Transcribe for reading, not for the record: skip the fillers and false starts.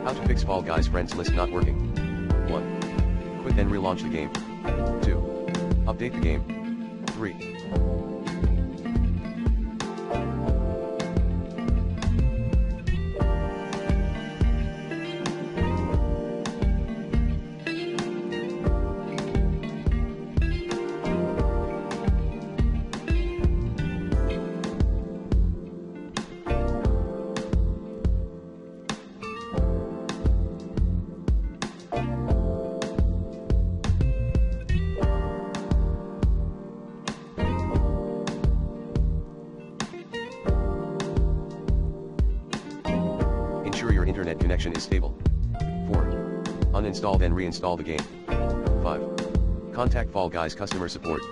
How to fix Fall Guys friends list not working. 1. Quit then relaunch the game. 2. Update the game. 3. Ensure your internet connection is stable. 4. Uninstall then reinstall the game. 5. Contact Fall Guys customer support.